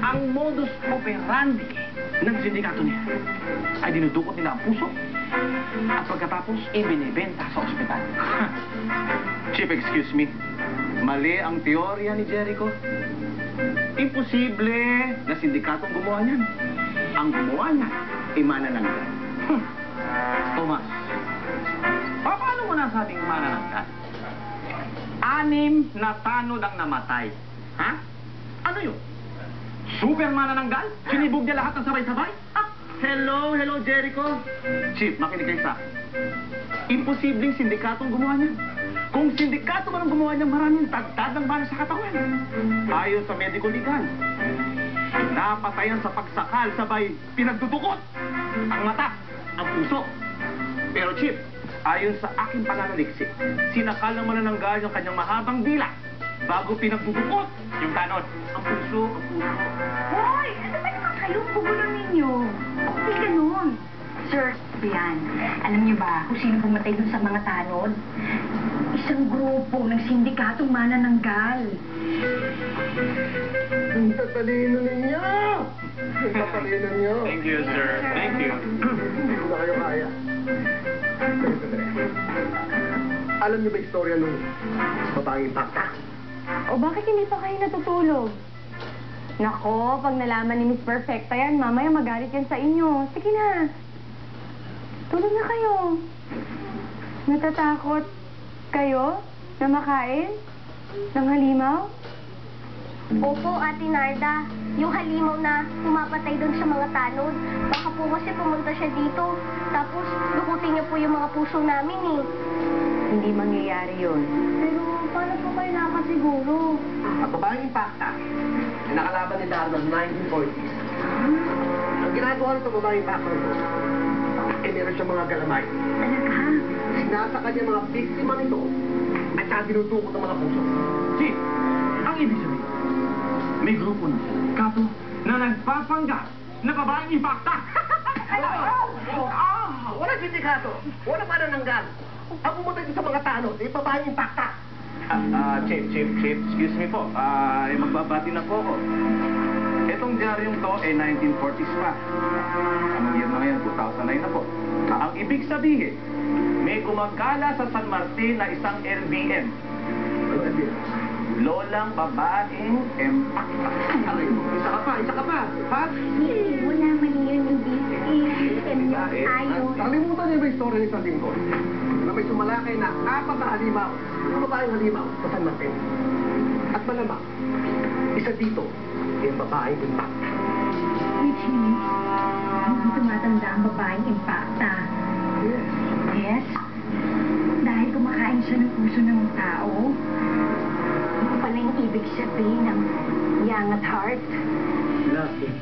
Ang modus operandi ng sindikato niya ay dinudukot nila ang puso at pagkatapos ibinibenta sa ospital. Chief, excuse me. Mali ang teorya ni Jericho. Imposible na sindikatong gumawa niyan. Ang gumawa niya ay manananggal. Thomas, paano mo nasabing manananggal? 6 na tanod ang namatay. Ha? Ano yun? Super manananggal? Sinibog niya lahat ng sabay-sabay? Hello, Jericho. Chief, makinig kayo sa akin. Imposibleng sindikatong gumawa niyan. Kung sindikato man ang gumawa niya, maraming tagtad ng bala sa katawan. Ayon sa medical legal, napatayan sa pagsakal, sabay pinagdudukot ang mata, ang puso. Pero Chief, ayon sa aking pananaliksik, sinakal ng manananggal yung kanyang mahabang dila bago pinagdudukot yung tanod. Ang puso. Hoy! Ano ba naman kayong gugulo ninyo? Hindi ganun. Sir, yan. Alam niyo ba kung sino pumatay dun sa mga tanod? Isang grupo ng sindikatong manananggal. Ang tatalino ninyo! Ang tatalino ninyo! Thank you, sir. Thank you. Hindi ko na kayo kaya. Alam niyo ba istorya nung babaeng pakta? O bakit hindi pa kayo natutulog? Nako, pag nalaman ni Miss Perfecta yan, mamaya magalit yan sa inyo. Sige na. Tulog na kayo. Natatakot kayo na makain ng halimaw? Opo, Ate Narda. Yung halimaw na pumapatay doon sa mga tanod. Baka po kasi pumunta siya dito. Tapos, lukutin niya po yung mga puso namin eh. Hindi mangyayari yun. Pero paano po kayo nakasiguro? Ang babaeng pakta, ay nakalaban ni Darla noong 1940s. Ang ginagawa nito babaeng pakta nito, meron siyang mga galamay. Talaga? Sinasakal niya mga biktima nito at saka dinudukot ang mga puso. Chief, ang ibig sabihin, may grupo ng sindikato na nagpapanggap na babaeng impacta. Wala sindikato, wala manananggal. Ang pumunta dito sa mga tanod, ay babaeng pakta. Chief, excuse me po. Magbabati na po ako. Itong diaryong to, 1940s pa. Anong year na ngayon? 2009 na po. Ang ibig sabihin, may gumagala sa San Martin na isang LBM. Ano yan? Lolang babaeng empakta. Isa ka pa. Ha? Wala man yun yung BCM yung ayos. Nakalimutan niyo ba yung story ni Sandingko? Na may sumalakay na 4 na halimaw. Yung babaeng halimaw sa San Martin. At malamang, isa dito, yung babaeng impacta. Which means, hindi tumatanda ang babaeng impacta. Yes. Yes? Dahil kumakain siya ng puso ng tao? Ano pala yung ibig sabihin ng young at heart? Love it.